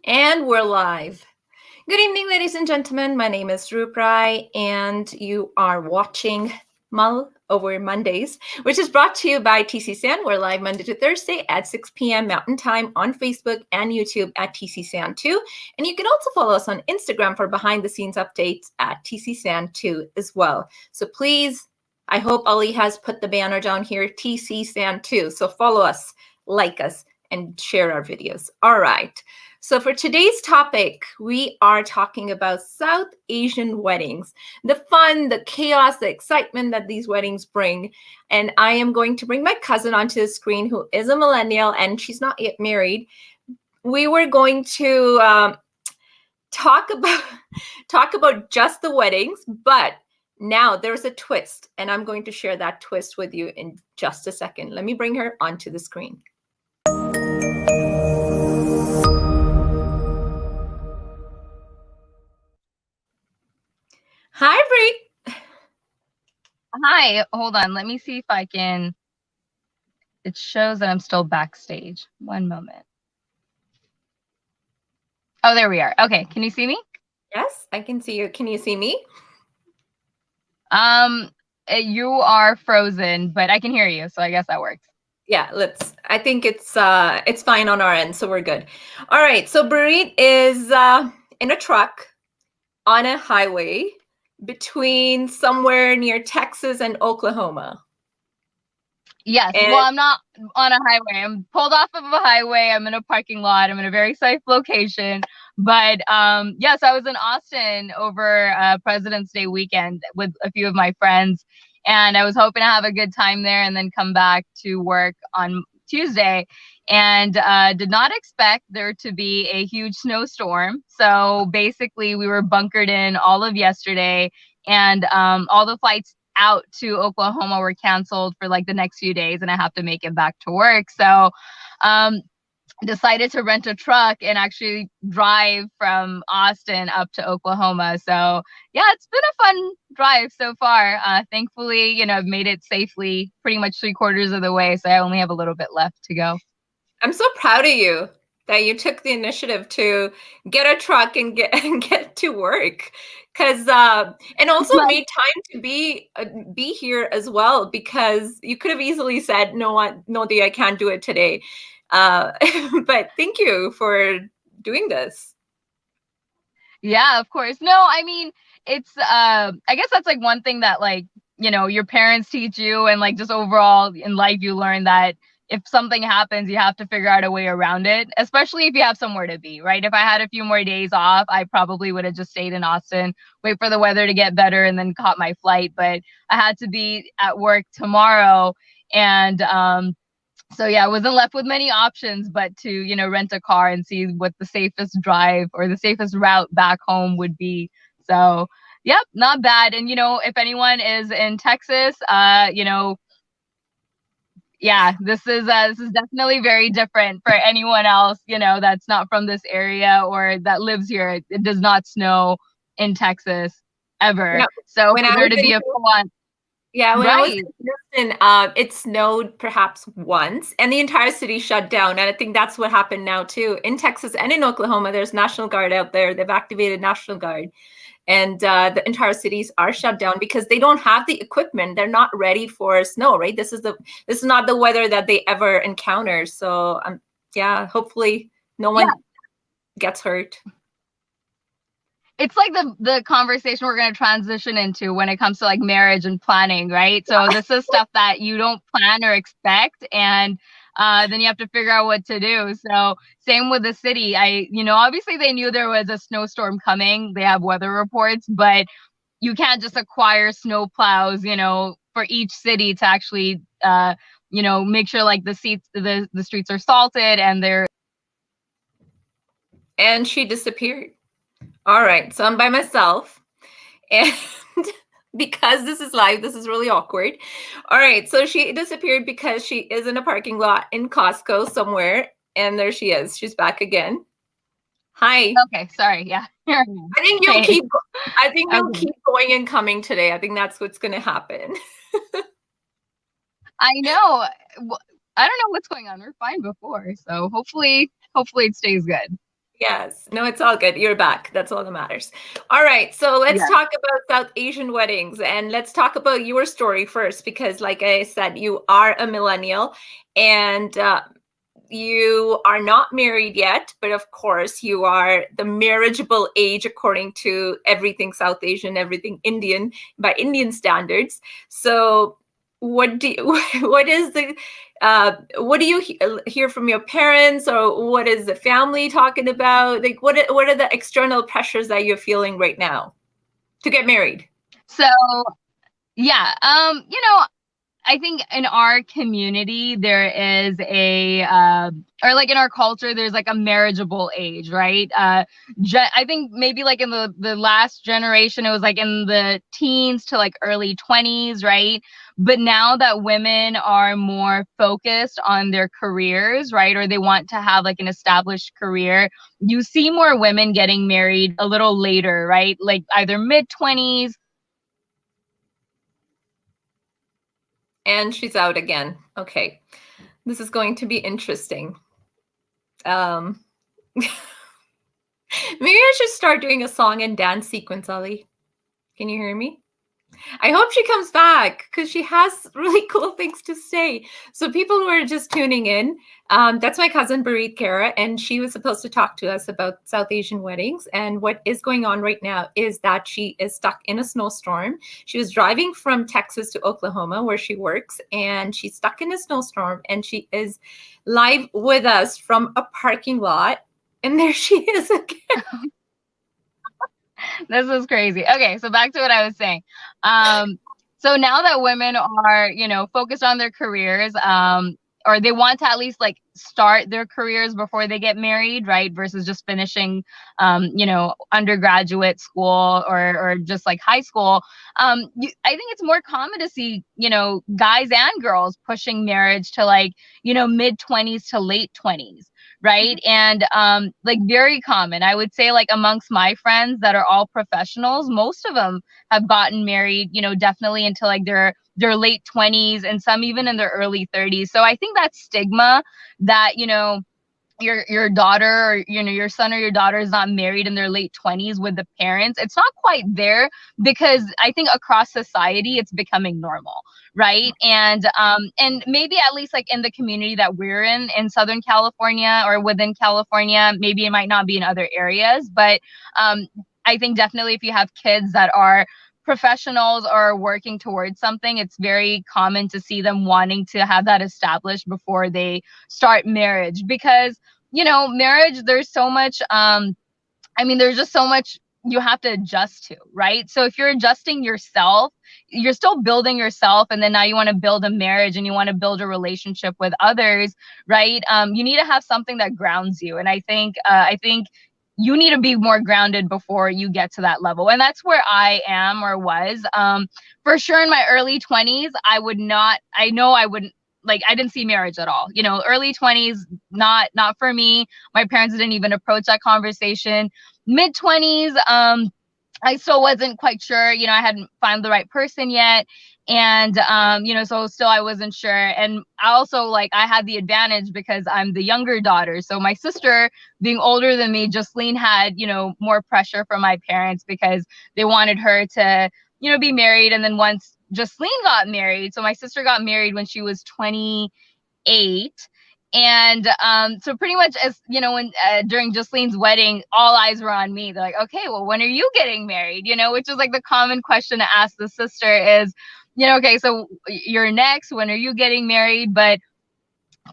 And we're live. Good evening, ladies and gentlemen. My name is Roop Rai, and you are watching Mull over Mondays, which is brought to you by TC We're live Monday to Thursday at 6 p.m. Mountain Time on Facebook and YouTube at TC2. And you can also follow us on Instagram for behind-the-scenes updates at TC2 as well. So please, I hope Ali has put the banner down here, TC2. So follow us, like us, and share our videos. All right. So for today's topic, we are talking about South Asian weddings, the fun, the chaos, the excitement that these weddings bring. And I am going to bring my cousin onto the screen, who is a millennial and she's not yet married. We were going to talk about just the weddings, but now there's a twist, and I'm going to share that twist with you in just a second. Let me bring her onto the screen. Hi, Bree. Hi, hold on. Let me see if I can. It shows that I'm still backstage. One moment. Oh, there we are. Okay, can you see me? Yes, I can see you. Can you see me? You are frozen, but I can hear you, so I guess that works. Yeah, I think it's fine on our end, so we're good. All right, so Bree is in a truck on a highway between somewhere near Texas and Oklahoma. Yes, well, I'm not on a highway. I'm pulled off of a highway. I'm in a parking lot. I'm in a very safe location. But yes, I was in Austin over President's Day weekend with a few of my friends. And I was hoping to have a good time there and then come back to work on Tuesday. And did not expect there to be a huge snowstorm. So basically, we were bunkered in all of yesterday. And all the flights out to Oklahoma were canceled for like the next few days, and I have to make it back to work. So decided to rent a truck and actually drive from Austin up to Oklahoma. So yeah, it's been a fun drive so far. Thankfully, I've made it safely pretty much 3/4 of the way. So I only have a little bit left to go. I'm so proud of you that you took the initiative to get a truck and get to work, because and also made time to be here as well, because you could have easily said no, Dee, I can't do it today. But thank you for doing this. Yeah, of course. No, I mean, it's I guess that's like one thing that like, your parents teach you, and like just overall in life you learn that if something happens, you have to figure out a way around it, especially if you have somewhere to be, right? If I had a few more days off, I probably would have just stayed in Austin, wait for the weather to get better, and then caught my flight. But I had to be at work tomorrow, and so yeah, I wasn't left with many options but to, rent a car and see what the safest drive or the safest route back home would be. So yep, not bad. And if anyone is in Texas, yeah, this is definitely very different for anyone else, that's not from this area or that lives here. It does not snow in Texas ever. Yeah, so for there to be a full-on yeah, when I was right. in Houston, it snowed perhaps once, and the entire city shut down. And I think that's what happened now too in Texas and in Oklahoma. There's National Guard out there. They've activated National Guard, and the entire cities are shut down because they don't have the equipment. They're not ready for snow. Right? This is not the weather that they ever encounter. So yeah, hopefully no one gets hurt. It's like the conversation we're going to transition into when it comes to like marriage and planning, right? So this is stuff that you don't plan or expect, and then you have to figure out what to do. So same with the city. Obviously they knew there was a snowstorm coming. They have weather reports, but you can't just acquire snow plows, for each city to actually, make sure like the streets are salted and they're. And she disappeared. All right, so I'm by myself, and because this is live, this is really awkward. All right, so she disappeared because she is in a parking lot in Costco somewhere, and there she is. She's back again. Hi. Okay, sorry. Yeah. I think you'll keep going and coming today. I think that's what's going to happen. I know. I don't know what's going on. We're fine before, so hopefully it stays good. Yes. No, it's all good. You're back. That's all that matters. All right. So let's Yeah. talk about South Asian weddings, and let's talk about your story first, because like I said, you are a millennial, and you are not married yet, but of course you are the marriageable age according to everything South Asian, everything Indian by Indian standards. So what do you, what do you hear from your parents, or what is the family talking about? Like what are the external pressures that you're feeling right now to get married? So yeah, I think in our community there is or like in our culture there's like a marriageable age, right? I think maybe like in the last generation it was like in the teens to like early 20s, right? But now that women are more focused on their careers, right, or they want to have like an established career, you see more women getting married a little later, right? Like either mid 20s. And she's out again. Okay. This is going to be interesting. Um, maybe I should start doing a song and dance sequence, Ali. Can you hear me? I hope she comes back because she has really cool things to say. So, people who are just tuning in, that's my cousin Bree, and she was supposed to talk to us about South Asian weddings. And what is going on right now is that she is stuck in a snowstorm. She was driving from Texas to Oklahoma, where she works, and she's stuck in a snowstorm. And she is live with us from a parking lot. And there she is again. This is crazy. Okay, so back to what I was saying. So now that women are, focused on their careers, or they want to at least like start their careers before they get married, right? Versus just finishing, undergraduate school or just like high school. I think it's more common to see, guys and girls pushing marriage to like, mid 20s to late 20s, right? And like very common, I would say, like amongst my friends that are all professionals, most of them have gotten married, definitely into like their late 20s, and some even in their early 30s. So I think that stigma that, your daughter, or your son or your daughter is not married in their late 20s with the parents, it's not quite there, because I think across society it's becoming normal, right? And maybe at least like in the community that we're in Southern California or within California, maybe it might not be in other areas, but I think definitely if you have kids that are professionals or working towards something, it's very common to see them wanting to have that established before they start marriage. Because marriage, there's so much there's just so much you have to adjust to, right? So if you're adjusting yourself, you're still building yourself, and then now you want to build a marriage and you want to build a relationship with others, right? You need to have something that grounds you. And I think you need to be more grounded before you get to that level. And that's where I am or was. For sure in my early 20s, I know I wouldn't, like, I didn't see marriage at all. Early 20s, not for me. My parents didn't even approach that conversation. Mid 20s, I still wasn't quite sure. I hadn't found the right person yet. And, so still I wasn't sure. And I also, like, I had the advantage because I'm the younger daughter. So my sister being older than me, Jocelyn had, more pressure from my parents because they wanted her to, be married. And then once Jocelyn got married, so my sister got married when she was 28. And so pretty much, as when during Jocelyn's wedding, all eyes were on me. They're like, okay, well, when are you getting married? Which is like the common question to ask the sister is, okay, so you're next, when are you getting married? But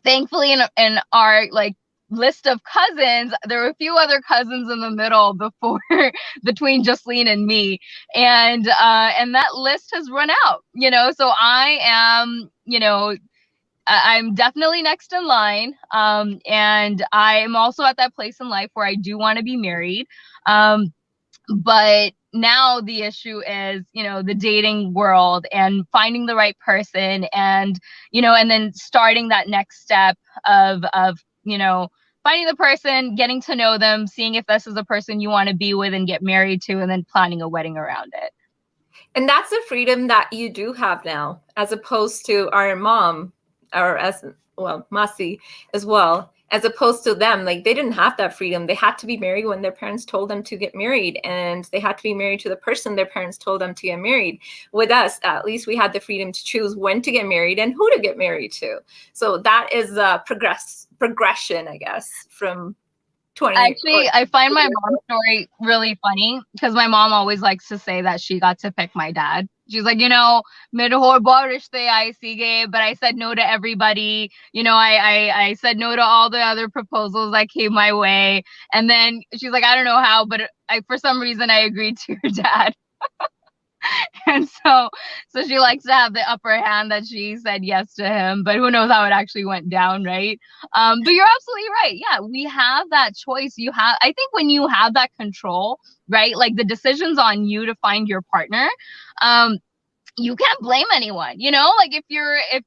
thankfully in our like list of cousins, there were a few other cousins in the middle before between Jocelyn and me. And that list has run out, so I am, I'm definitely next in line. And I'm also at that place in life where I do want to be married. But now the issue is, the dating world and finding the right person, and, and then starting that next step of, finding the person, getting to know them, seeing if this is a person you want to be with and get married to, and then planning a wedding around it. And that's the freedom that you do have now, as opposed to our mom, or as well, Masi as well. as opposed to them, like, they didn't have that freedom. They had to be married when their parents told them to get married, and they had to be married to the person their parents told them to get married. With us, at least we had the freedom to choose when to get married and who to get married to. So that is a progression, I guess, from 20. Actually, I find my mom's story really funny because my mom always likes to say that she got to pick my dad. She's like, you know, mere bahut rishte aaye sige, but I said no to everybody. You know, I said no to all the other proposals that came my way. And then she's like, I don't know how, but for some reason I agreed to your dad. And so she likes to have the upper hand that she said yes to him, but who knows how it actually went down, right? But you're absolutely right. Yeah, we have that choice. I think when you have that control, right? Like the decision's on you to find your partner. You can't blame anyone, you know, like if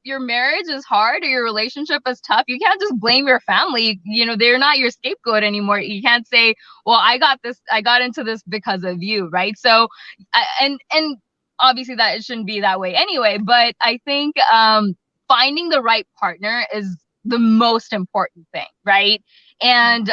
your marriage is hard or your relationship is tough, you can't just blame your family. You know, they're not your scapegoat anymore. You can't say, well, I got into this because of you, right? So and obviously that it shouldn't be that way anyway, but I think finding the right partner is the most important thing, right? And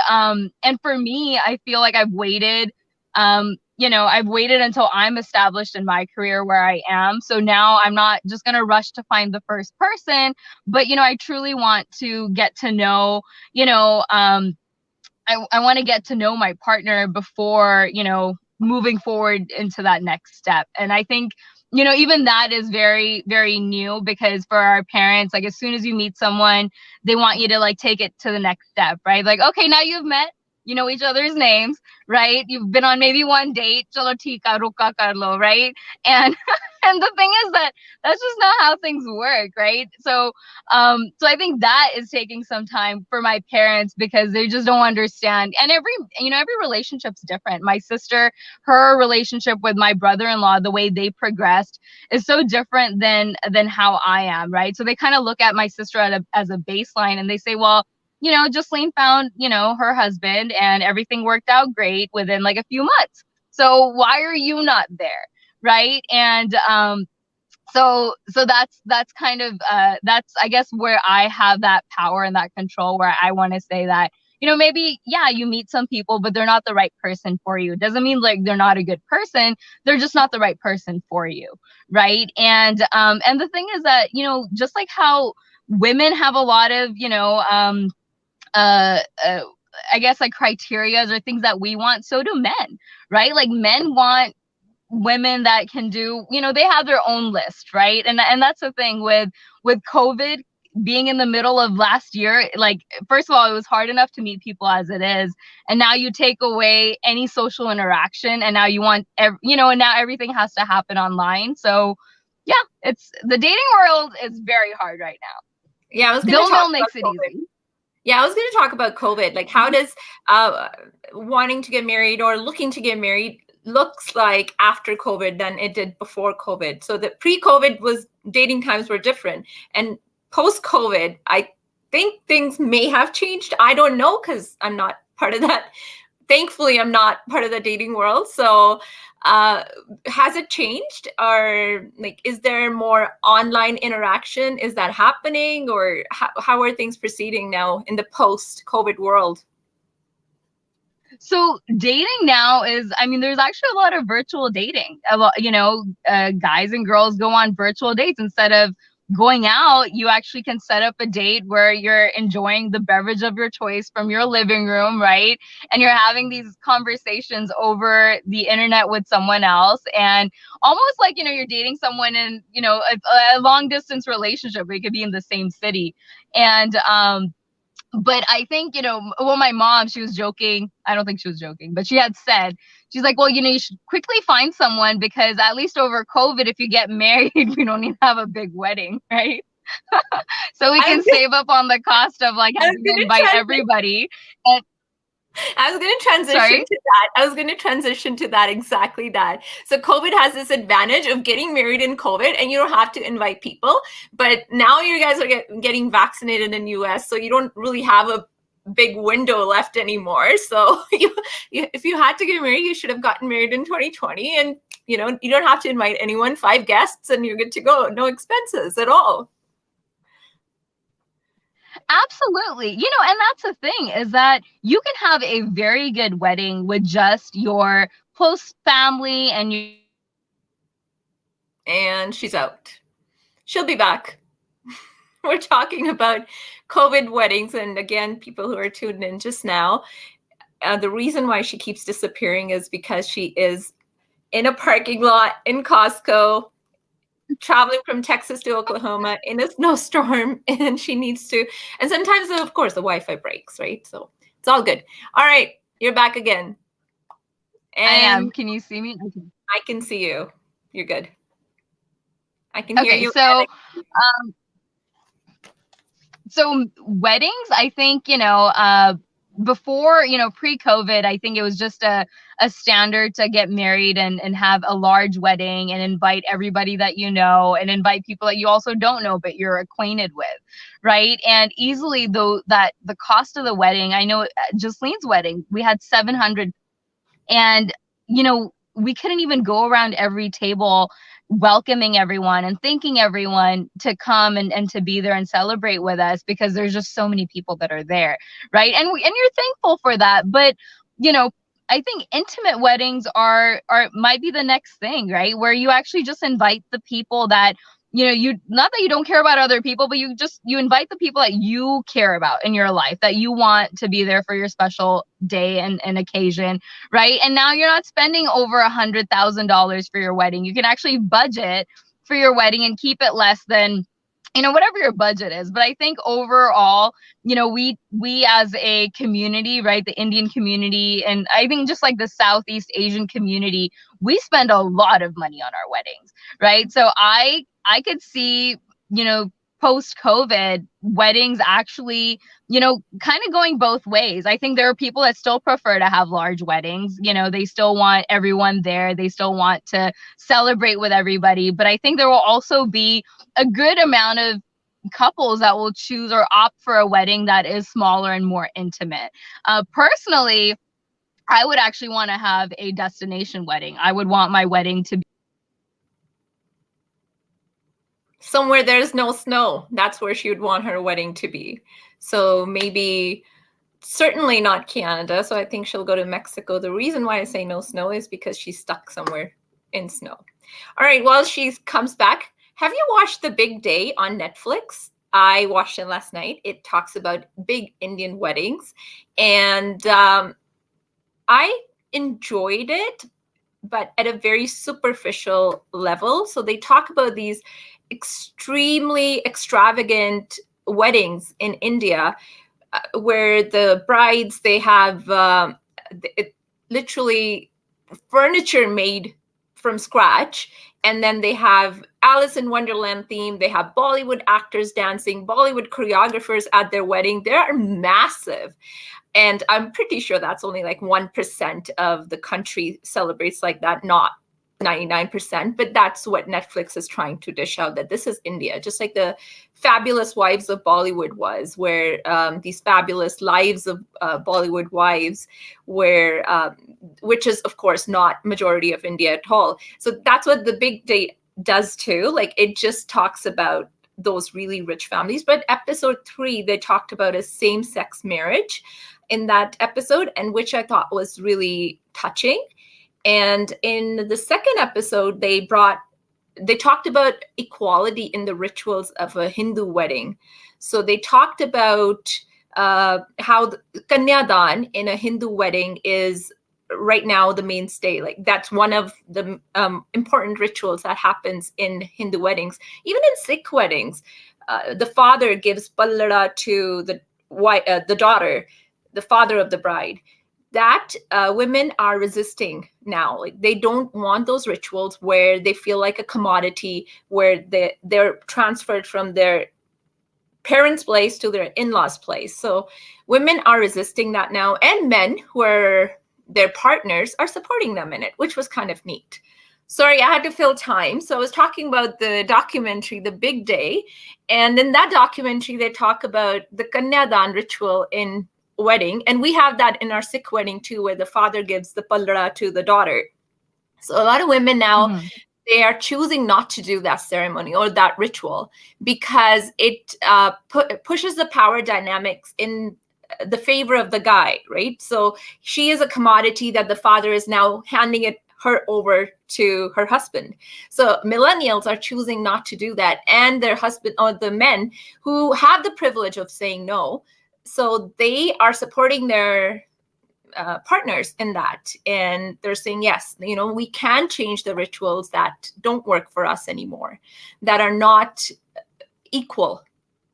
for me, I feel like I've waited I've waited until I'm established in my career where I am. So now I'm not just going to rush to find the first person, but, I truly want to get to know, I want to get to know my partner before, moving forward into that next step. And I think, even that is very, very new because for our parents, like as soon as you meet someone, they want you to like take it to the next step, right? Like, okay, now you've met, you know each other's names, right? You've been on maybe one date, chalo tika, ruka karlo, right? And and the thing is that that's just not how things work, right? So I think that is taking some time for my parents because they just don't understand. And every relationship's different. My sister, her relationship with my brother-in-law, the way they progressed is so different than how I am, right? So they kind of look at my sister as a baseline and they say, well, Jocelyn found, her husband and everything worked out great within like a few months. So why are you not there? Right. And so that's kind of that's I guess where I have that power and that control where I want to say that, maybe, yeah, you meet some people, but they're not the right person for you. It doesn't mean like they're not a good person. They're just not the right person for you. Right. And the thing is that, just like how women have a lot of, I guess like criterias or things that we want, so do men, right? Like men want women that can do, they have their own list, right? And that's the thing with COVID being in the middle of last year. Like, first of all, it was hard enough to meet people as it is, and now you take away any social interaction, and now you want, and now everything has to happen online. So yeah, it's the dating world is very hard right now. Yeah, I was going to talk makes it easy. Yeah, I was going to talk about COVID. Like, how does wanting to get married or looking to get married looks like after COVID than it did before COVID? So the pre-COVID was dating times were different, and post-COVID, I think things may have changed. I don't know because I'm not part of that. Thankfully, I'm not part of the dating world. So has it changed, or like, is there more online interaction? Is that happening, or how are things proceeding now in the post-COVID world? So dating now is, there's actually a lot of virtual dating. A lot, guys and girls go on virtual dates instead of going out. You actually can set up a date where you're enjoying the beverage of your choice from your living room, right? And you're having these conversations over the internet with someone else, and almost like, you're dating someone in, a long distance relationship. We could be in the same city. And but I think, my mom, she was joking. I don't think she was joking, but she had said, she's like, well, you should quickly find someone because at least over COVID, if you get married, we don't need to have a big wedding, right? So we can save up on the cost of like having to invite everybody. And I was going to transition to that. I was going to transition to that, exactly that. So COVID has this advantage of getting married in COVID, and you don't have to invite people. But now you guys are getting vaccinated in the US, so you don't really have a big window left anymore. So if you had to get married, you should have gotten married in 2020, and you don't have to invite anyone, 5 guests, and you're good to go. No expenses at all. Absolutely. And that's the thing, is that you can have a very good wedding with just your close family and your And she's out. She'll be back. We're talking about COVID weddings. And again, people who are tuned in just now, the reason why she keeps disappearing is because she is in a parking lot in Costco, traveling from Texas to Oklahoma in a snowstorm, and she needs to, and sometimes, of course, the Wi-Fi breaks, right? So it's all good. All right, you're back again. And I am. Can you see me? Okay. I can see you. You're good. I can hear you. So weddings, I think, before, pre-COVID, I think it was just a standard to get married and have a large wedding and invite everybody that you know and invite people that you also don't know but you're acquainted with, right? And easily, though, that the cost of the wedding, I know Jocelyn's wedding, we had 700, and we couldn't even go around every table welcoming everyone and thanking everyone to come and to be there and celebrate with us, because there's just so many people that are there, right? And you're thankful for that, but I think intimate weddings are might be the next thing, right? Where you actually just invite the people that you, not that you don't care about other people, but you invite the people that you care about in your life, that you want to be there for your special day and occasion, right? And now you're not spending over $100,000 for your wedding. You can actually budget for your wedding and keep it less than whatever your budget is. But I think overall, we as a community, right, the Indian community, and I think just like the Southeast Asian community, we spend a lot of money on our weddings, right? So I could see, post COVID weddings actually, kind of going both ways. I think there are people that still prefer to have large weddings. They still want everyone there. They still want to celebrate with everybody. But I think there will also be a good amount of couples that will choose or opt for a wedding that is smaller and more intimate. Personally, I would actually want to have a destination wedding. I would want my wedding to be somewhere there's no snow. That's where she would want her wedding to be. So maybe, certainly not Canada. So I think she'll go to Mexico. The reason why I say no snow is because she's stuck somewhere in snow. All right, well, she comes back. Have you watched The Big Day on Netflix? I watched it last night. It talks about big Indian weddings. And I enjoyed it, but at a very superficial level. So they talk about these extremely extravagant weddings in India, where the brides, they have literally furniture made from scratch. And then they have Alice in Wonderland theme. They have Bollywood actors dancing, Bollywood choreographers at their wedding. They are massive. And I'm pretty sure that's only like 1% of the country celebrates like that, not 99%. But that's what Netflix is trying to dish out, that this is India, just like the Fabulous Wives of Bollywood was, where these fabulous lives of Bollywood wives, where which is, of course, not majority of India at all. So that's what The Big Day does too. Like, it just talks about those really rich families. But episode 3, they talked about a same-sex marriage in that episode, and which I thought was really touching. And in the second episode, they talked about equality in the rituals of a Hindu wedding. So they talked about how Kanyadan in a Hindu wedding is right now the mainstay. Like, that's one of the important rituals that happens in Hindu weddings. Even in Sikh weddings, the father gives pallada to the daughter, the father of the bride. That women are resisting now. Like, they don't want those rituals where they feel like a commodity, where they're transferred from their parents' place to their in-laws' place. So women are resisting that now, and men who are their partners are supporting them in it, which was kind of neat. Sorry, I had to fill time. So I was talking about the documentary, The Big Day. And in that documentary, they talk about the Kanyadan ritual in wedding. And we have that in our Sikh wedding too, where the father gives the pallada to the daughter. So a lot of women now they are choosing not to do that ceremony or that ritual because it pushes the power dynamics in the favor of the guy, right? So she is a commodity that the father is now handing her over to her husband. So millennials are choosing not to do that, and their husband, or the men who have the privilege of saying no, so they are supporting their partners in that, and they're saying, yes, we can change the rituals that don't work for us anymore, that are not equal.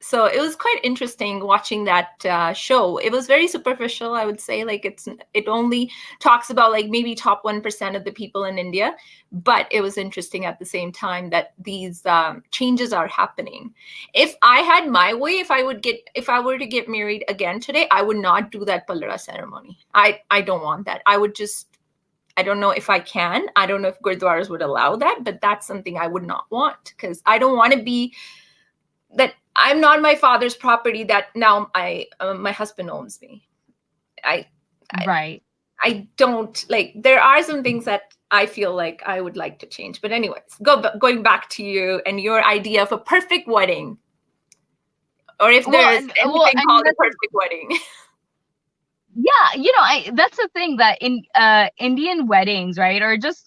So it was quite interesting watching that show. It was very superficial, I would say. Like it only talks about like maybe top 1% of the people in India, but it was interesting at the same time that these changes are happening. If I had my way, if I were to get married again today, I would not do that Pallara ceremony. I don't want that. I don't know if I can. I don't know if gurdwaras would allow that, but that's something I would not want, because I don't want to be that I'm not my father's property, that now my husband owns me. Right. I don't like, there are some things that I feel like I would like to change. But anyways, going back to you and your idea of a perfect wedding, or if there's anything called a perfect wedding. Yeah, that's the thing, that in Indian weddings, right, or just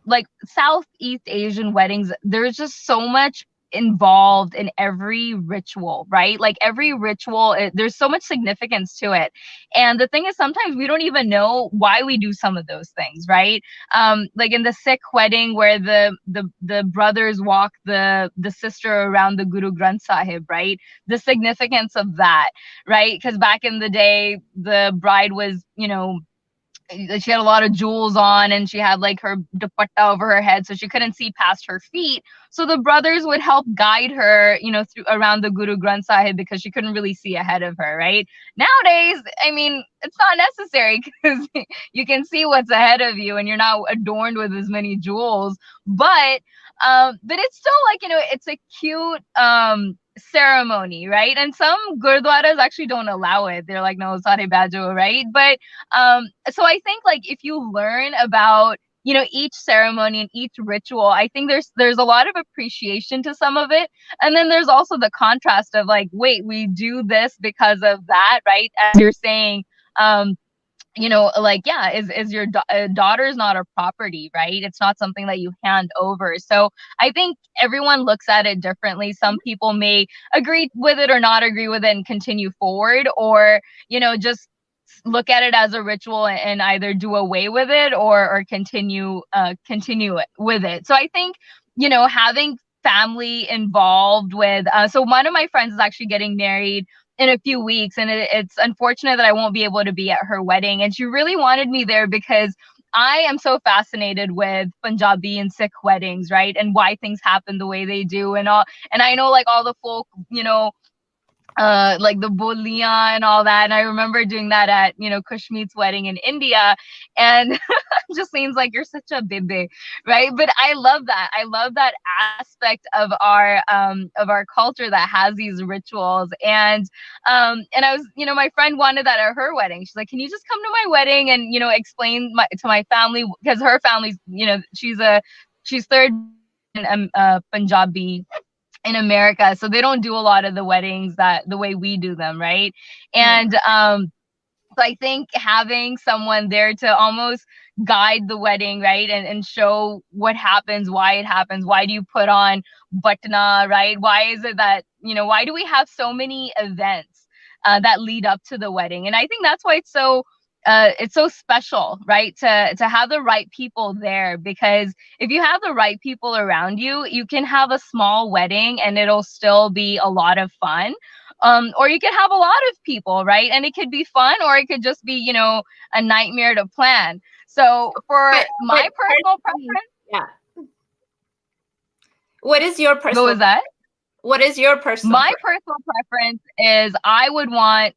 like Southeast Asian weddings, there's just so much involved in every ritual, right? Like every ritual, there's so much significance to it. And the thing is, sometimes we don't even know why we do some of those things, right? Like in the Sikh wedding, where the brothers walk the sister around the Guru Granth Sahib, right? The significance of that, right? Because back in the day, the bride was, she had a lot of jewels on, and she had like her dupatta over her head, so she couldn't see past her feet. So the brothers would help guide her, through around the Guru Granth Sahib, because she couldn't really see ahead of her, right? Nowadays, I mean, it's not necessary, because you can see what's ahead of you, and you're not adorned with as many jewels. But it's still like, it's a cute ceremony, right? And some gurdwaras actually don't allow it. They're like, no, sare bajo, right? But so I think, like, if you learn about, each ceremony and each ritual, I think there's a lot of appreciation to some of it. And then there's also the contrast of like, wait, we do this because of that, right? As you're saying, like, yeah, is your daughter's not a property, right? It's not something that you hand over. So I think everyone looks at it differently. Some people may agree with it or not agree with it and continue forward, or just look at it as a ritual and either do away with it or continue it with it. So I think, having family involved with so one of my friends is actually getting married in a few weeks, and it's unfortunate that I won't be able to be at her wedding, and she really wanted me there because I am so fascinated with Punjabi and Sikh weddings, right? And why things happen the way they do and all. And I know like all the folk, like the boliyan and all that. And I remember doing that at, Kushmeet's wedding in India. And it just seems like you're such a bibi, right? But I love that. I love that aspect of our culture that has these rituals. And I was, my friend wanted that at her wedding. She's like, can you just come to my wedding and, explain to my family, because her family's, she's third in Punjabi in America, so they don't do a lot of the weddings that the way we do them, right? And so I think having someone there to almost guide the wedding, right, and show what happens, why it happens, why do you put on batna, right? Why is it that, why do we have so many events that lead up to the wedding? And I think that's why it's so special, right? To have the right people there, because if you have the right people around you, you can have a small wedding and it'll still be a lot of fun. Or you can have a lot of people, right? And it could be fun, or it could just be, a nightmare to plan. So for my personal preference, yeah. What is your personal? What was that? What is your personal? My personal preference is I would want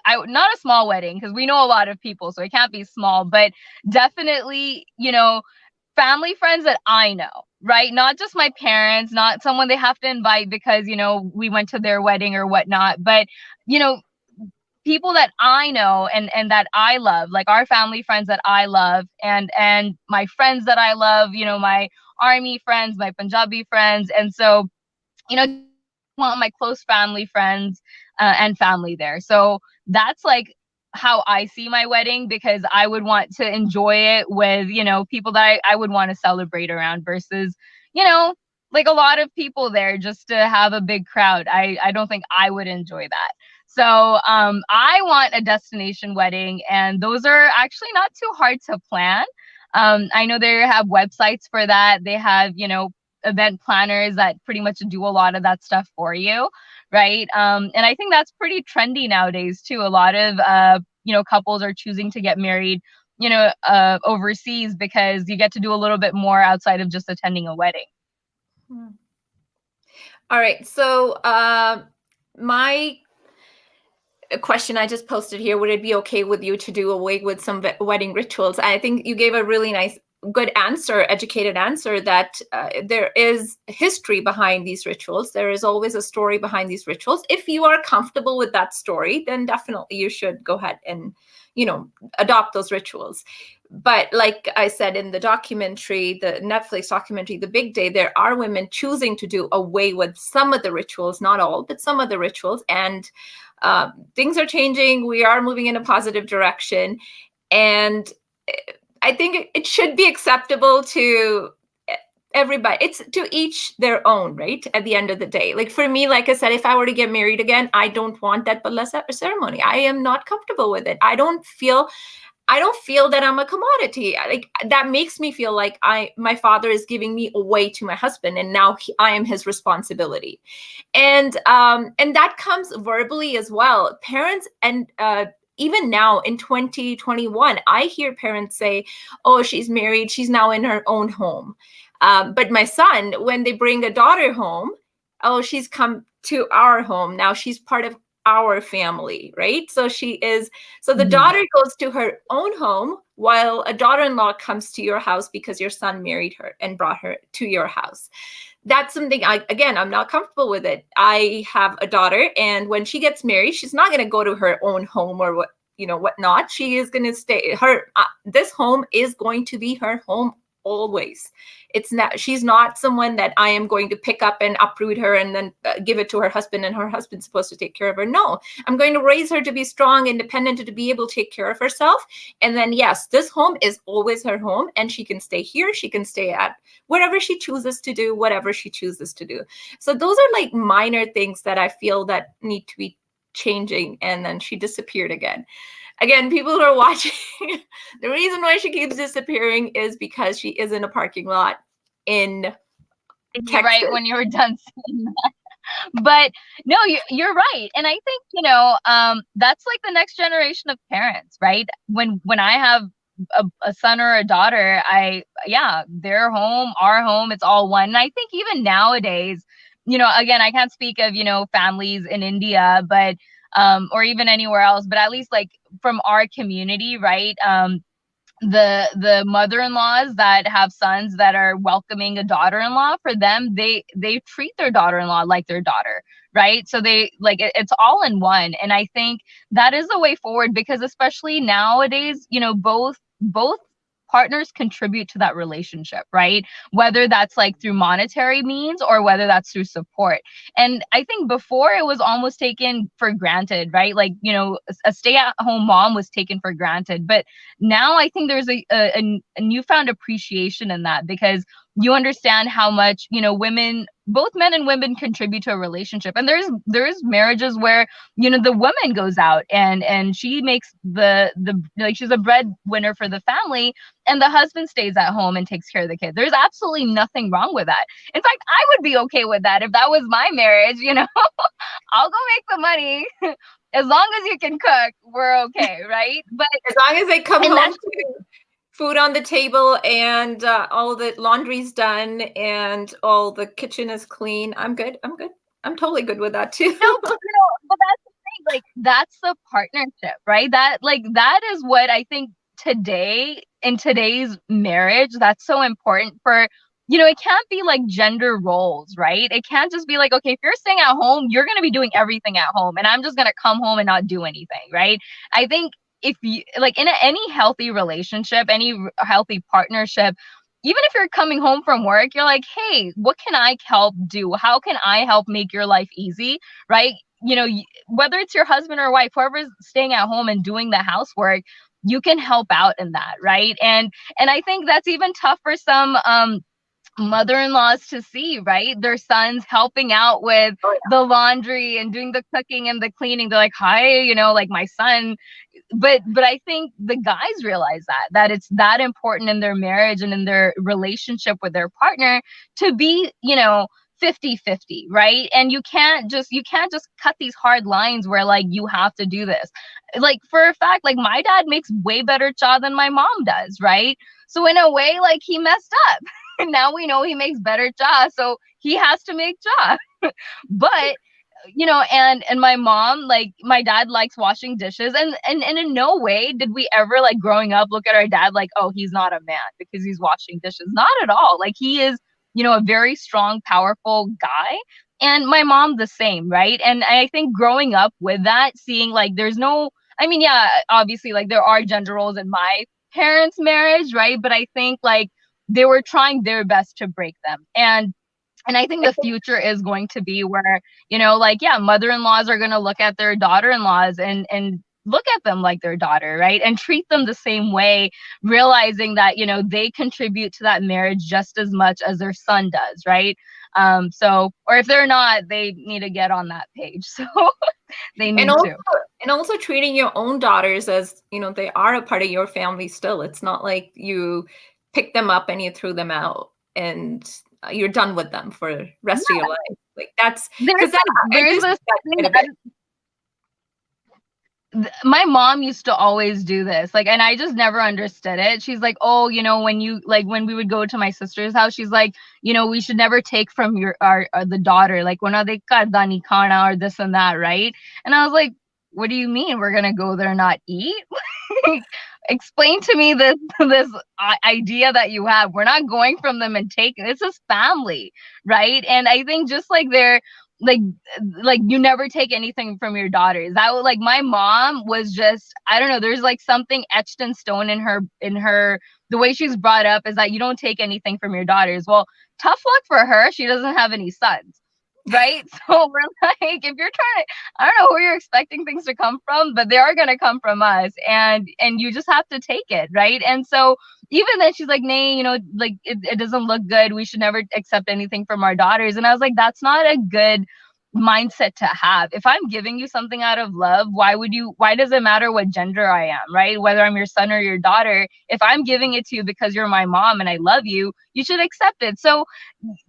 not a small wedding, because we know a lot of people, so it can't be small, but definitely, family friends that I know, right? Not just my parents, not someone they have to invite because, we went to their wedding or whatnot, but, people that I know and that I love, like our family friends that I love, and my friends that I love, my army friends, my Punjabi friends. And so, want my close family friends and family there. So that's like how I see my wedding, because I would want to enjoy it with, people that I would want to celebrate around versus, you know, like a lot of people there just to have a big crowd. I don't think I would enjoy that. So I want a destination wedding, and those are actually not too hard to plan. I know they have websites for that. They have, event planners that pretty much do a lot of that stuff for you, right? And I think that's pretty trendy nowadays too. A lot of couples are choosing to get married, overseas, because you get to do a little bit more outside of just attending a wedding. All right. So my question I just posted here, would it be okay with you to do away with some wedding rituals? I think you gave a really nice, good answer, educated answer, that there is history behind these rituals. There is always a story behind these rituals. If you are comfortable with that story, then definitely you should go ahead and, adopt those rituals. But like I said in the documentary, the Netflix documentary, The Big Day, there are women choosing to do away with some of the rituals, not all, but some of the rituals. And things are changing. We are moving in a positive direction. And I think it should be acceptable to everybody. It's to each their own, right? At the end of the day. Like for me, like I said, if I were to get married again, I don't want that bala ceremony. I am not comfortable with it. I don't feel that I'm a commodity. Like that makes me feel like my father is giving me away to my husband, and now I am his responsibility. And that comes verbally as well. Parents, and even now in 2021, I hear parents say, "Oh, she's married. She's now in her own home." But my son, when they bring a daughter home, "Oh, she's come to our home. Now she's part of our family," right? So the daughter goes to her own home, while a daughter-in-law comes to your house because your son married her and brought her to your house. That's something I'm not comfortable with it. I have a daughter, and when she gets married, she's not going to go to her own home or whatnot. She is going to stay. This home is going to be her home always. She's not someone that I am going to pick up and uproot her and then give it to her husband, and her husband's supposed to take care of her. No, I'm going to raise her to be strong, independent, to be able to take care of herself. And then, yes, this home is always her home, and she can stay here. She can stay at wherever she chooses to do, whatever she chooses to do. So those are like minor things that I feel that need to be changing. And then she disappeared again. Again, people who are watching, the reason why she keeps disappearing is because she is in a parking lot in Texas. Right when you were done saying that. But no, you're right. And I think, that's like the next generation of parents, right? When I have a son or a daughter, their home, our home, it's all one. And I think even nowadays, again, I can't speak of, families in India, but or even anywhere else, but at least like from our community, right? The mother-in-laws that have sons that are welcoming a daughter-in-law, for them, they treat their daughter-in-law like their daughter, right? So they like it's all in one. And I think that is the way forward, because especially nowadays, both partners contribute to that relationship, right? Whether that's like through monetary means or whether that's through support. And I think before it was almost taken for granted, right? Like, a stay-at-home mom was taken for granted. But now I think there's a newfound appreciation in that, because you understand how much, women, both men and women, contribute to a relationship. And there's marriages where, the woman goes out and she makes the like, she's a breadwinner for the family, and the husband stays at home and takes care of the kids. There's absolutely nothing wrong with that. In fact, I would be okay with that if that was my marriage. I'll go make the money. As long as you can cook, we're okay, right? But as long as they come home to food on the table, and all the laundry's done, and all the kitchen is clean, I'm good. I'm totally good with that too. No, but that's the thing. Like, that's the partnership, right? That is what I think in today's marriage, that's so important for. It can't be like gender roles, right? It can't just be like, okay, if you're staying at home, you're going to be doing everything at home, and I'm just going to come home and not do anything, right? I think if you like in any healthy relationship, any healthy partnership, even if you're coming home from work, you're like, hey, what can I help do? How can I help make your life easy, right? You know, whether it's your husband or wife, whoever's staying at home and doing the housework, you can help out in that, right? And I think that's even tough for some mother-in-laws to see, right? Their sons helping out with the laundry and doing the cooking and the cleaning. They're like, hi, you know, like my son. But I think the guys realize that it's that important in their marriage and in their relationship with their partner to be, you know, 50-50, right? And you can't just cut these hard lines where like you have to do this. Like for a fact, like my dad makes way better cha than my mom does, right? So in a way, like he messed up. And now we know he makes better cha, so he has to make cha. But you know, and my mom, like my dad likes washing dishes, and in no way did we ever like growing up look at our dad like, oh, he's not a man because he's washing dishes. Not at all. Like he is, you know, a very strong, powerful guy. And my mom the same, right? And I think growing up with that, seeing like there's no, I mean, yeah, obviously like there are gender roles in my parents' marriage, right? But I think like they were trying their best to break them. And I think the future is going to be where, you know, like, yeah, mother-in-laws are going to look at their daughter-in-laws and look at them like their daughter, right? And treat them the same way, realizing that, you know, they contribute to that marriage just as much as their son does, right? So, or if they're not, they need to get on that page. So they need to. And also treating your own daughters as, you know, they are a part of your family still. It's not like you pick them up and you threw them out and you're done with them for the rest of your life. Like that's because there's this my mom used to always do this, like, and I just never understood it. She's like, oh, you know, when you like when we would go to my sister's house, she's like, you know, we should never take from our the daughter, like when they kardani khana or this and that, right? And I was like, what do you mean we're gonna go there and not eat? Explain to me this idea that you have. We're not going from them and taking. This is family, right? And I think just like they're like you never take anything from your daughters. That was like my mom was just, I don't know, there's like something etched in stone in her the way she's brought up is that you don't take anything from your daughters. Well, tough luck for her. She doesn't have any sons. Right? So we're like, if you're trying to, I don't know who you're expecting things to come from, but they are going to come from us, and you just have to take it, right? And so even then she's like, nay, you know, like it doesn't look good. We should never accept anything from our daughters. And I was like, that's not a good mindset to have. If I'm giving you something out of love, why does it matter what gender I am, right? Whether I'm your son or your daughter, if I'm giving it to you because you're my mom and I love you, you should accept it. So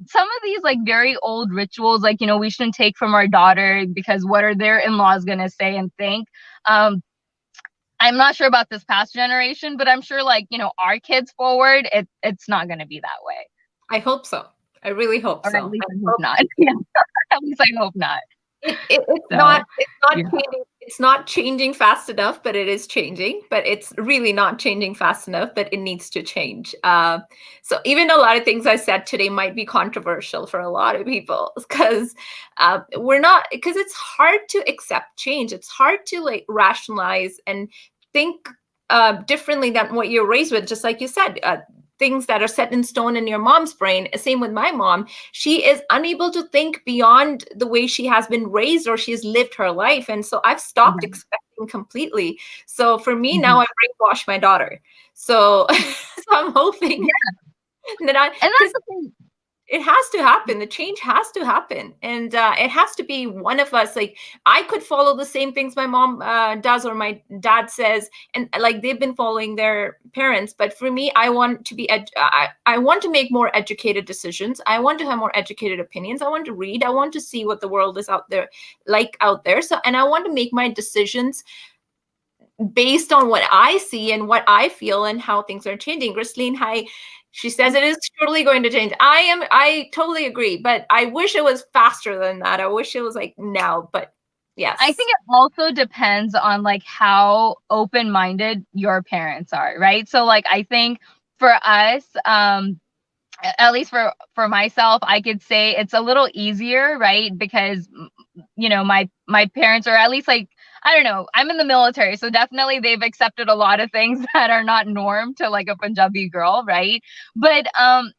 some of these like very old rituals, like, you know, we shouldn't take from our daughter because what are their in-laws gonna say and think? I'm not sure about this past generation, but I'm sure like, you know, our kids forward, it's not gonna be that way. I hope so. I really hope so. At least I hope not. Yeah. At least I hope not. It's not changing fast enough, but it is changing. But it's really not changing fast enough, but it needs to change. So even a lot of things I said today might be controversial for a lot of people because because it's hard to accept change. It's hard to like rationalize and think differently than what you're raised with. Just like you said, things that are set in stone in your mom's brain. Same with my mom. She is unable to think beyond the way she has been raised or she's lived her life. And so I've stopped expecting completely. So for me now, I brainwash my daughter. So, so I'm hoping that that's the thing. It has to happen. The change has to happen. And it has to be one of us. Like I could follow the same things my mom does or my dad says. And like they've been following their parents. But for me, I want to be, I want to make more educated decisions. I want to have more educated opinions. I want to read. I want to see what the world is out there. So, and I want to make my decisions based on what I see and what I feel and how things are changing. Christine, hi. She says it is surely going to change. I totally agree, but I wish it was faster than that. I wish it was like now, but yes. I think it also depends on like how open-minded your parents are, right? So like I think for us, at least for myself, I could say it's a little easier, right? Because you know, my parents, or at least like I don't know, I'm in the military, so definitely they've accepted a lot of things that are not norm to like a Punjabi girl, right? But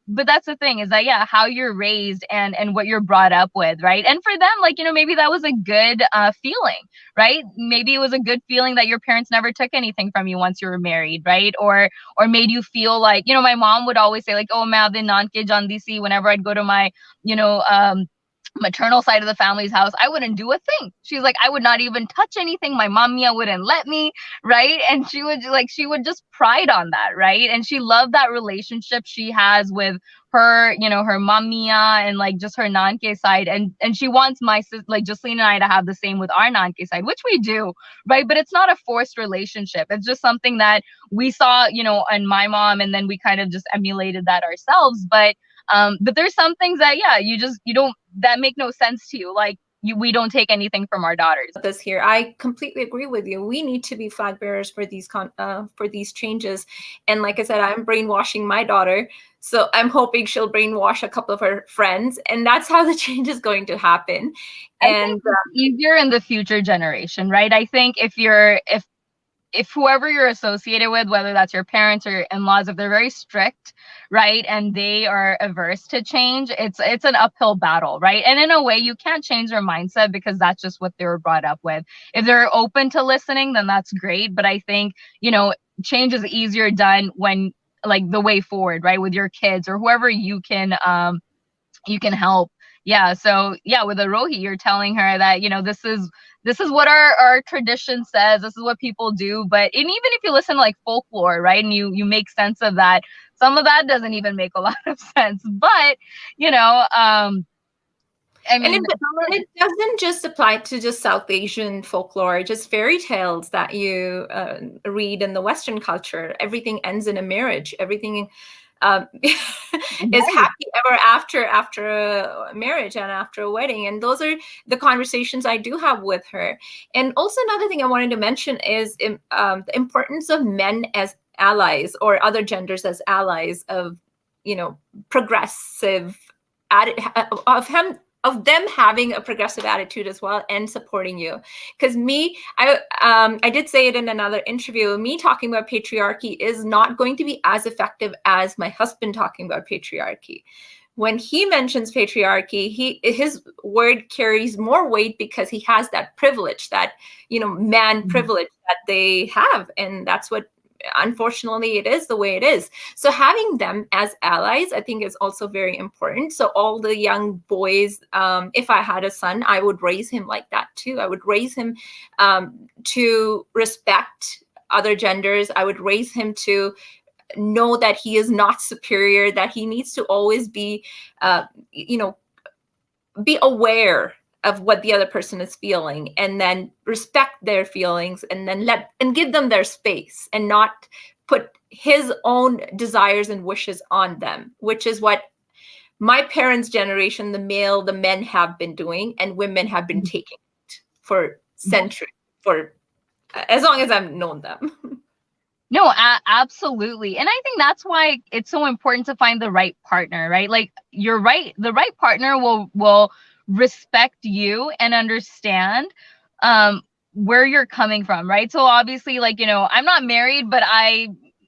that's the thing, is that, yeah, how you're raised and what you're brought up with, right? And for them, like, maybe that was a good feeling, right? Maybe it was a good feeling that your parents never took anything from you once you were married, right? Or made you feel like, my mom would always say like, oh, main apne nanke jandi si, whenever I'd go to my, you know, maternal side of the family's house, I wouldn't do a thing. She's like, I would not even touch anything. My momia wouldn't let me, right? And she would just pride on that, right? And she loved that relationship she has with her, her mamia and like just her nanke side. And she wants my sis, like Jocelyn and I, to have the same with our nanke side, which we do, right? But it's not a forced relationship. It's just something that we saw, in my mom, and then we kind of just emulated that ourselves. But there's some things that, yeah, you don't, that make no sense to you. Like, we don't take anything from our daughters. This here, I completely agree with you. We need to be flag bearers for these changes. And like I said, I'm brainwashing my daughter, so I'm hoping she'll brainwash a couple of her friends, and that's how the change is going to happen. And I think it's easier in the future generation, right? I think if whoever you're associated with, whether that's your parents or your in-laws, if they're very strict, right, and they are averse to change, it's an uphill battle, right? And in a way, you can't change their mindset because that's just what they were brought up with. If they're open to listening, then that's great. But I think, change is easier done when, like, the way forward, right, with your kids or whoever you can help. Yeah. So yeah, with Arohi, you're telling her that, this is what our tradition says. This is what people do. But even if you listen to like folklore, right, and you make sense of that, some of that doesn't even make a lot of sense. But, I mean, and it doesn't just apply to just South Asian folklore, just fairy tales that you read in the Western culture. Everything ends in a marriage. Everything is happy ever after a marriage and after a wedding. And those are the conversations I do have with her. And also another thing I wanted to mention is the importance of men as allies, or other genders as allies of, progressive of them having a progressive attitude as well and supporting you. Because I did say it in another interview, me talking about patriarchy is not going to be as effective as my husband talking about patriarchy. When he mentions patriarchy, his word carries more weight because he has that privilege, that, man privilege that they have. And that's what, unfortunately, it is the way it is. So having them as allies, I think, is also very important. So all the young boys, if I had a son, I would raise him like that too. I would raise him to respect other genders. I would raise him to know that he is not superior, that he needs to always be, be aware of what the other person is feeling, and then respect their feelings, and then give them their space, and not put his own desires and wishes on them, which is what my parents' generation, the men have been doing, and women have been taking it for centuries, for as long as I've known them. No, absolutely. And I think that's why it's so important to find the right partner, right? Like, you're right. The right partner will respect you and understand where you're coming from, right? So obviously, like, I'm not married, but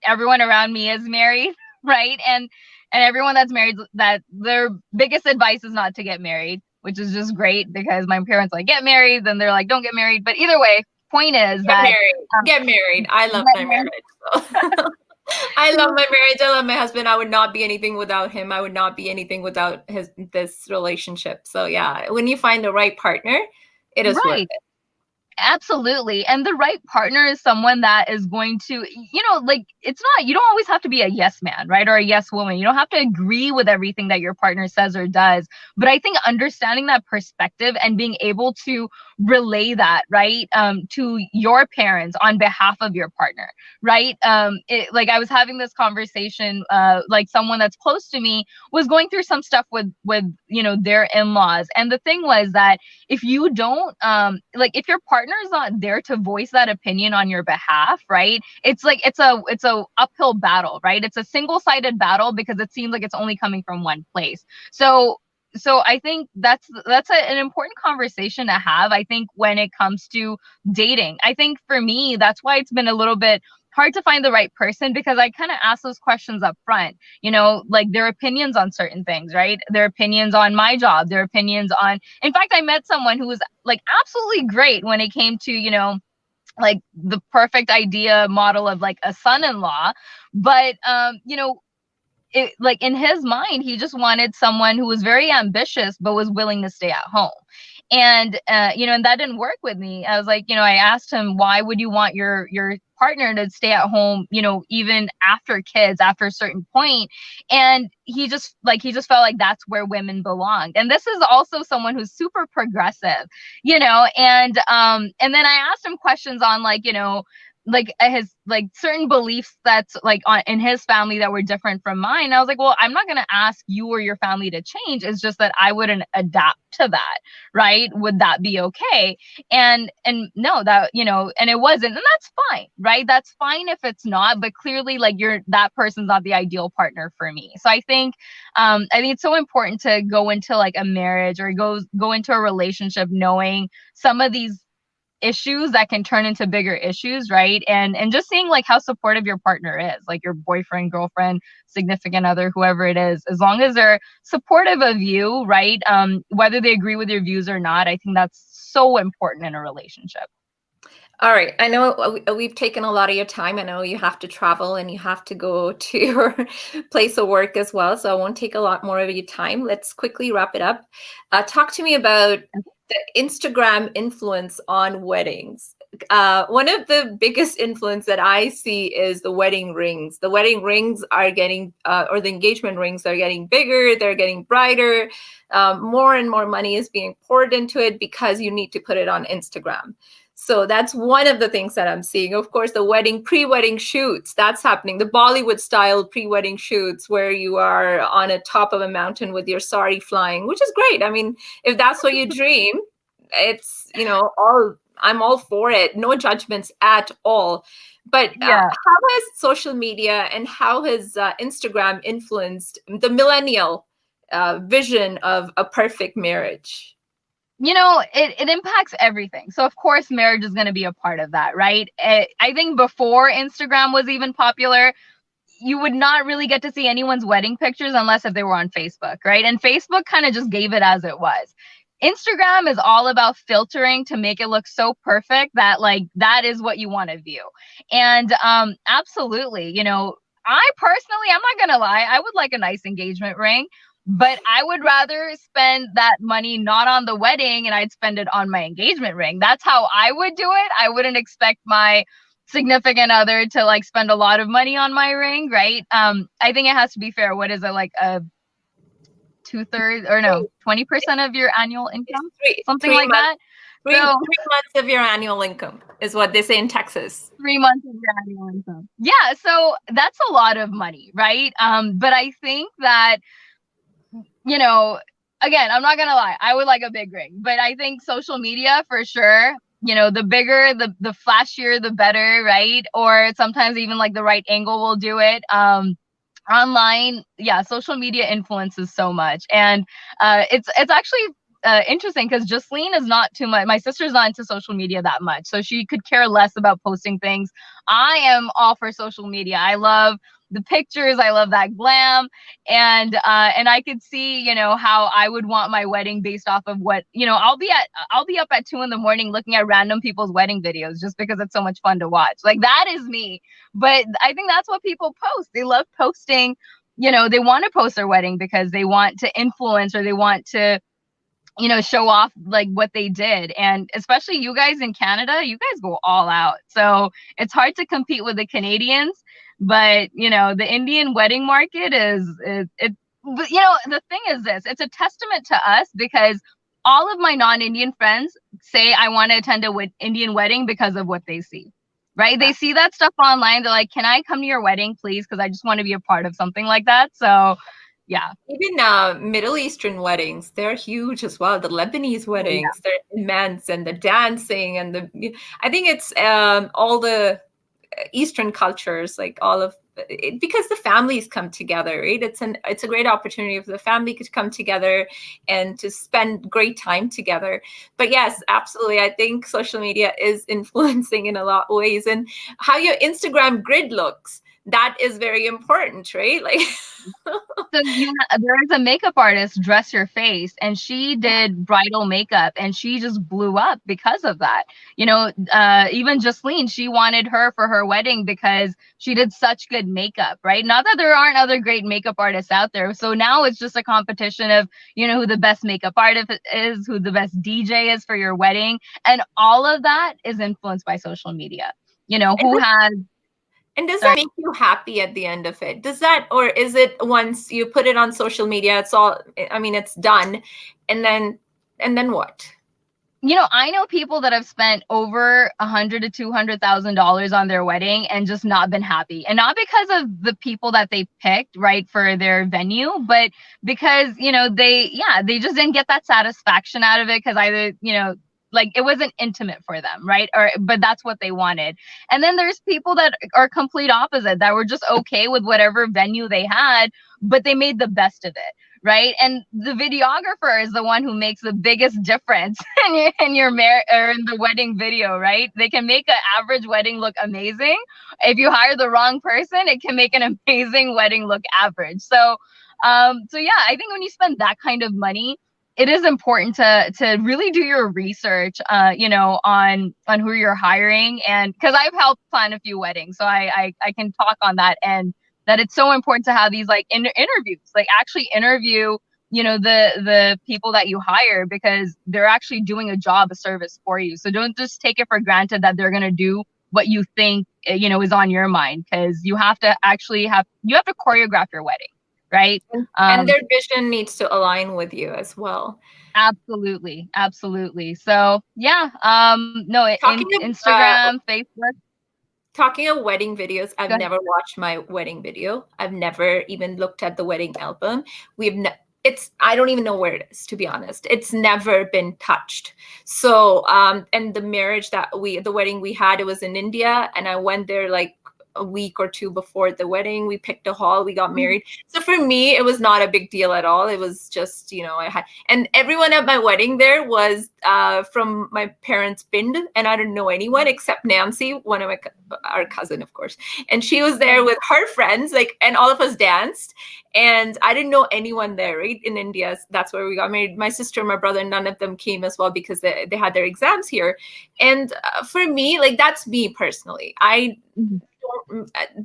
everyone around me is married, right? And everyone that's married, that their biggest advice is not to get married, which is just great, because my parents like, get married, then they're like, don't get married. But either way, point is get married. I love my marriage. So. I love my marriage. I love my husband. I would not be anything without him. I would not be anything without this relationship. So yeah, when you find the right partner, it is worth it. Absolutely. And the right partner is someone that is going to, like, you don't always have to be a yes man, right? Or a yes woman. You don't have to agree with everything that your partner says or does. But I think understanding that perspective and being able to relay that, right, to your parents on behalf of your partner, right? Like, I was having this conversation, like, someone that's close to me was going through some stuff with their in-laws. And the thing was that if you don't, like, if your partner is not there to voice that opinion on your behalf, right, it's a uphill battle, right? It's a single-sided battle because it seems like it's only coming from one place. So so I think that's an important conversation to have. I think when it comes to dating, I think for me, that's why it's been a little bit hard to find the right person, because I kind of ask those questions up front, like their opinions on certain things, right? Their opinions on my job, their opinions on, in fact, I met someone who was like absolutely great when it came to, like the perfect idea model of like a son-in-law. But, like in his mind, he just wanted someone who was very ambitious but was willing to stay at home. And and that didn't work with me. I was like, I asked him, why would you want your partner to stay at home, even after kids, after a certain point? And he just felt like that's where women belonged. And this is also someone who's super progressive, and then I asked him questions on like his like certain beliefs that's like in his family that were different from mine. I was like, well, I'm not going to ask you or your family to change. It's just that I wouldn't adapt to that. Right. Would that be okay? And no, that, and it wasn't, and that's fine. Right. That's fine if it's not, but clearly like that person's not the ideal partner for me. So I think it's so important to go into like a marriage or go into a relationship knowing some of these issues that can turn into bigger issues, right? And just seeing like how supportive your partner is, like your boyfriend, girlfriend, significant other, whoever it is, as long as they're supportive of you, right? Whether they agree with your views or not, I think that's so important in a relationship. All right. I know we've taken a lot of your time. I know you have to travel and you have to go to your place of work as well. So I won't take a lot more of your time. Let's quickly wrap it up. Talk to me about the Instagram influence on weddings. One of the biggest influence that I see is the wedding rings. The wedding rings are getting, or the engagement rings are getting bigger. They're getting brighter. More and more money is being poured into it because you need to put it on Instagram. So that's one of the things that I'm seeing. Of course, the pre-wedding shoots, that's happening. The Bollywood style pre-wedding shoots where you are on a top of a mountain with your sari flying, which is great. I mean, if that's what you dream, it's, I'm all for it. No judgments at all. But how has social media and how has Instagram influenced the millennial vision of a perfect marriage? It impacts everything. So of course, marriage is going to be a part of that, right? I think before Instagram was even popular, you would not really get to see anyone's wedding pictures unless if they were on Facebook, right? And Facebook kind of just gave it as it was. Instagram is all about filtering to make it look so perfect that like that is what you want to view. And absolutely, I personally, I'm not gonna lie, I would like a nice engagement ring, but I would rather spend that money not on the wedding and I'd spend it on my engagement ring. That's how I would do it. I wouldn't expect my significant other to like spend a lot of money on my ring, right? I think it has to be fair. What is it, like a 2/3 or no, 20% of your annual income? Something like that. 3 months of your annual income is what they say in Texas. 3 months of your annual income. Yeah, so that's a lot of money, right? But I think that, again, I'm not gonna lie, I would like a big ring, but I think social media for sure, the bigger, the flashier, the better, right? Or sometimes even like the right angle will do it. Online, yeah, social media influences so much. And it's actually interesting because Jocelyn is not too much. My sister's not into social media that much, so she could care less about posting things. I am all for social media. I love the pictures. I love that glam, and I could see, how I would want my wedding based off of what, I'll be up at 2 a.m. looking at random people's wedding videos just because it's so much fun to watch. Like that is me. But I think that's what people post. They love posting. They want to post their wedding because they want to influence or they want to show off like what they did. And especially you guys in Canada, you guys go all out. So it's hard to compete with the Canadians, but the Indian wedding market is it. The thing is this, it's a testament to us because all of my non-Indian friends say I want to attend a Indian wedding because of what they see, right? They see that stuff online. They're like, can I come to your wedding, please? Because I just want to be a part of something like that. So yeah. Even Middle Eastern weddings, they're huge as well. The Lebanese weddings, they're immense, and the dancing and I think it's all the Eastern cultures, like all of it, because the families come together, right? It's a great opportunity for the family to come together and to spend great time together. But yes, absolutely, I think social media is influencing in a lot of ways, and how your Instagram grid looks, that is very important, right? Like So there is a makeup artist, Dress Your Face, and she did bridal makeup, and she just blew up because of that. Even Jocelyn, she wanted her for her wedding because she did such good makeup, right? Not that there aren't other great makeup artists out there. So now it's just a competition of, who the best makeup artist is, who the best DJ is for your wedding. And all of that is influenced by social media. Who has And does that make you happy at the end of it? Does that, or is it once you put it on social media, it's all, I mean, it's done, and then what? I know people that have spent over $100,000 to $200,000 on their wedding and just not been happy, and not because of the people that they picked, right, for their venue, but because they just didn't get that satisfaction out of it, because either like it wasn't intimate for them, right? But that's what they wanted. And then there's people that are complete opposite, that were just okay with whatever venue they had, but they made the best of it, right? And the videographer is the one who makes the biggest difference in your or in the wedding video, right? They can make an average wedding look amazing. If you hire the wrong person, it can make an amazing wedding look average. So yeah, I think when you spend that kind of money, it is important to really do your research, on who you're hiring. And because I've helped plan a few weddings, so I can talk on that, and that it's so important to have these like interviews, like actually interview, the people that you hire, because they're actually doing a job, a service for you. So don't just take it for granted that they're going to do what you think, is on your mind, because you have to choreograph your wedding, right? And their vision needs to align with you as well. Absolutely. So yeah, no, Instagram, Facebook. Talking of wedding videos, I've never watched my wedding video. I've never even looked at the wedding album. I don't even know where it is, to be honest. It's never been touched. So, and the wedding we had, it was in India, and I went there like a week or two before the wedding. We picked a hall, we got married. So for me, it was not a big deal at all. It was just, and everyone at my wedding there was from my parents' Pind, and I didn't know anyone except Nancy, one of our cousin, of course. And she was there with her friends, and all of us danced. And I didn't know anyone there, right? In India, that's where we got married. My sister, my brother, none of them came as well, because they had their exams here. And for me, that's me personally.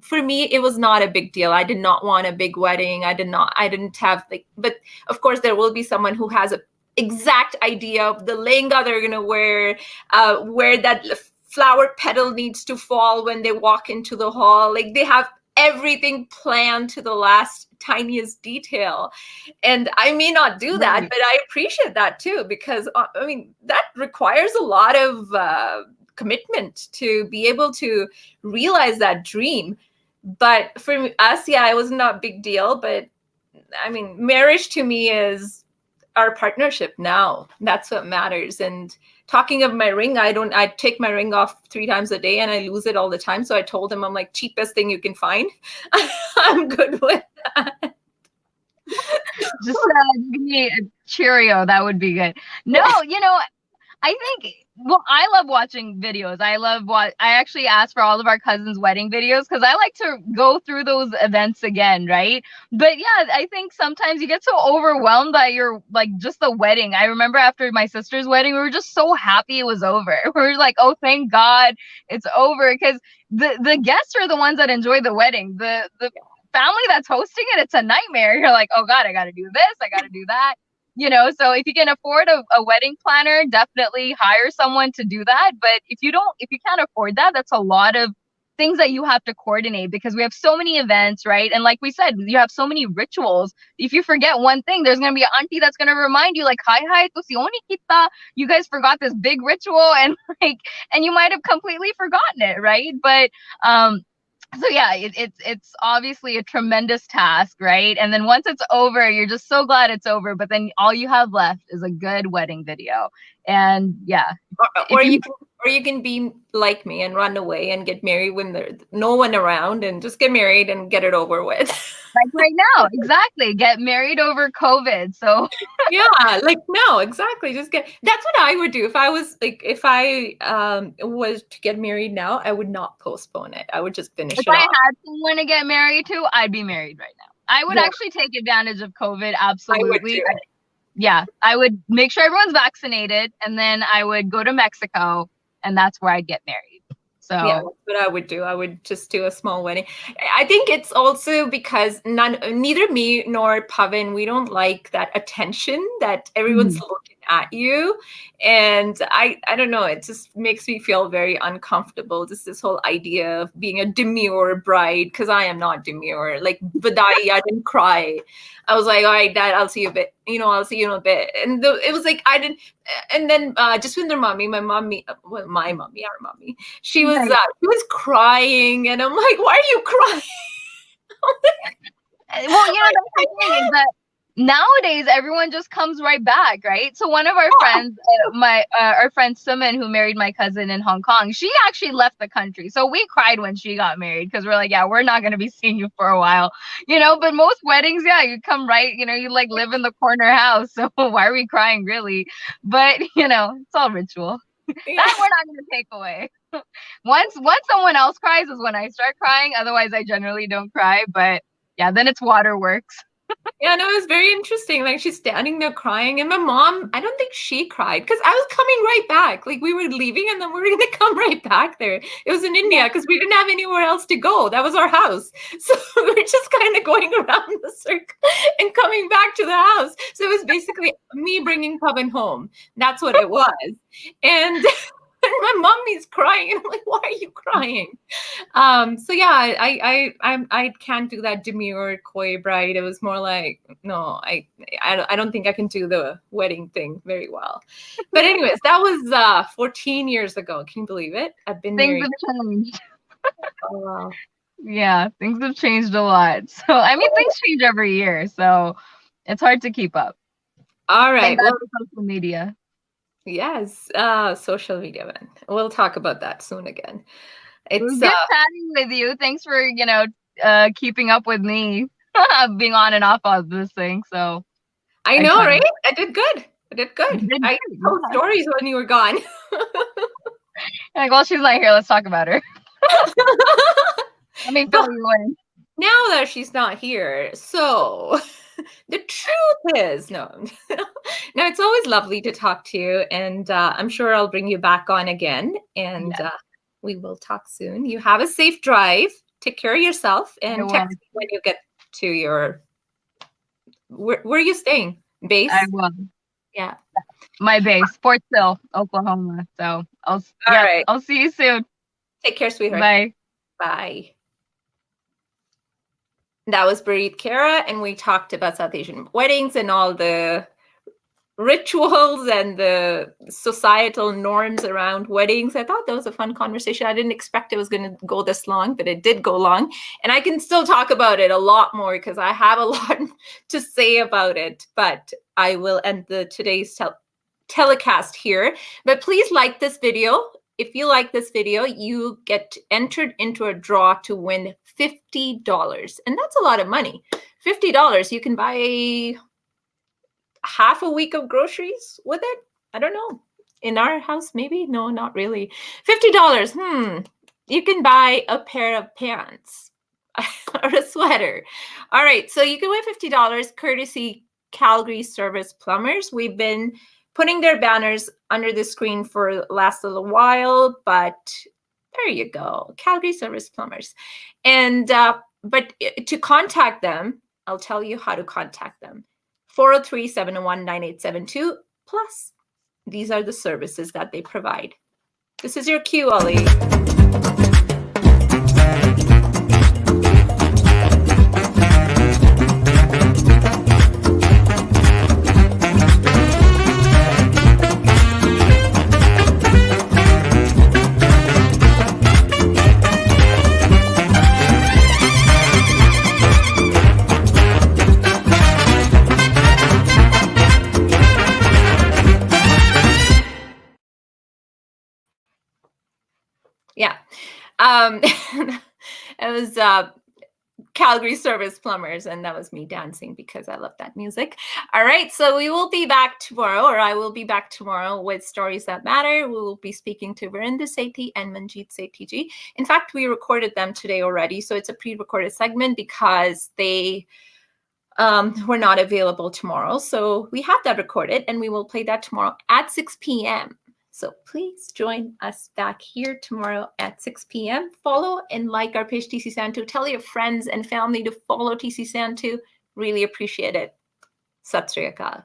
For me, it was not a big deal. I did not want a big wedding. I didn't have but of course there will be someone who has a exact idea of the lehenga they're going to wear, where that flower petal needs to fall when they walk into the hall. They have everything planned to the last tiniest detail. And I may not do that, but I appreciate that too, because that requires a lot of commitment to be able to realize that dream. But for us, it was not a big deal. But marriage to me is our partnership now. That's what matters. And talking of my ring, I take my ring off 3 times a day and I lose it all the time. So I told him, I'm like, cheapest thing you can find. I'm good with that. Just give me a Cheerio. That would be good. No, I think, I love watching videos. I actually asked for all of our cousins' wedding videos, because I like to go through those events again, right? But yeah, I think sometimes you get so overwhelmed by just the wedding. I remember after my sister's wedding, we were just so happy it was over. We were like, oh, thank God it's over, because the guests are the ones that enjoy the wedding. The family that's hosting it, it's a nightmare. You're like, oh God, I got to do this, I got to do that. So if you can afford a wedding planner, definitely hire someone to do that. But if you can't afford that, that's a lot of things that you have to coordinate, because we have so many events, right? And like we said, you have so many rituals. If you forget one thing, there's going to be an auntie that's going to remind you, like, hi, to si oni kita, you guys forgot this big ritual, and you might have completely forgotten it, right? But so yeah, it's obviously a tremendous task, right? And then once it's over, you're just so glad it's over. But then all you have left is a good wedding video. And yeah, or you can Or you can be like me and run away and get married when there's no one around and just get married and get it over with. Like right now, exactly. Get married over COVID. So Yeah, like no, exactly. Just get. That's what I would do if I was like if I was to get married now. I would not postpone it. I would just finish if it I off. had someone to get married to, I'd be married right now. I would Yeah, actually take advantage of COVID. I would Absolutely. do it. Yeah, I would make sure everyone's vaccinated, and then I would go to Mexico, and that's where I'd get married. So Yeah, that's what I would do. I would just do a small wedding. I think it's also because neither me nor Pavan, we don't like that attention that everyone's looking at you. And I don't know, it just makes me feel very uncomfortable. Just this whole idea of being a demure bride, because I am not demure. Like Vidai, I didn't cry. I was like, all right, Dad, I'll see you a bit. I'll see you in a bit. And it was like I didn't. And then just when their mommy, my mommy, well, my mommy, our mommy, she was crying, and I'm like, why are you crying? well, that's the thing is that nowadays everyone just comes right back, right? So one of our friends, our friend Suman, who married my cousin in Hong Kong, she actually left the country. So we cried when she got married because we're like, yeah, we're not going to be seeing you for a while, But most weddings, yeah, you come right, you like live in the corner house. So why are we crying, really? But it's all ritual. Yeah. That we're not going to take away. Once someone else cries is when I start crying. Otherwise, I generally don't cry. But yeah, then it's waterworks. Yeah, no, it was very interesting. Like she's standing there crying, and my mom, I don't think she cried because I was coming right back. Like we were leaving, and then we were going to come right back there. It was in India because we didn't have anywhere else to go. That was our house, so we were just kind of going around the circle and coming back to the house. So it was basically me bringing Pavan home. That's what it was, and. And my mommy's crying, and I'm like, "Why are you crying?" So yeah, I can't do that demure coy bride. It was more like, no, I don't think I can do the wedding thing very well. But anyways, that was 14 years ago. Can you believe it? I've been Things married. have changed. Oh, wow. Yeah, things have changed a lot. So I mean, things change every year, so it's hard to keep up. All right. Well, social media. Yes, social media, man. We'll talk about that soon again. It was good chatting with you. Thanks for keeping up with me, being on and off of this thing. So I know, right? I did good. I told stories when you were gone. Like, well, she's not here. Let's talk about her. Let me fill you in. Now that she's not here, so the truth is, no, it's always lovely to talk to you, and I'm sure I'll bring you back on again, and we will talk soon. You have a safe drive. Take care of yourself, and text me when you get to your. Where are you staying? Base? I will. Yeah. My base, Fort Sill, Oklahoma. So All right. I'll see you soon. Take care, sweetheart. Bye. Bye. That was Bree Kara, and we talked about South Asian weddings and all the rituals and the societal norms around weddings. I thought that was a fun conversation. I didn't expect it was going to go this long, but it did go long. And I can still talk about it a lot more because I have a lot to say about it. But I will end today's telecast here. But please like this video. If you like this video, you get entered into a draw to win $50. And that's a lot of money. $50, you can buy half a week of groceries with it. I don't know. In our house, maybe? No, not really. $50. You can buy a pair of pants or a sweater. All right. So you can win $50 courtesy Calgary Service Plumbers. We've been putting their banners under the screen for the last little while, but there you go. Calgary Service Plumbers. And but to contact them, I'll tell you how to contact them. 403-701-9872. Plus, these are the services that they provide. This is your cue, Ollie. It was Calgary Service Plumbers, and that was me dancing because I love that music. All right, so we will be back tomorrow, or I will be back tomorrow with Stories That Matter. We will be speaking to Verinder Sethi and Manjeet Sethi ji. In fact, we recorded them today already, so it's a pre-recorded segment because they were not available tomorrow. So we have that recorded, and we will play that tomorrow at 6 p.m. So please join us back here tomorrow at 6 p.m. Follow and like our page TC Santu. Tell your friends and family to follow TC Santu. Really appreciate it. Sat Sri Akal.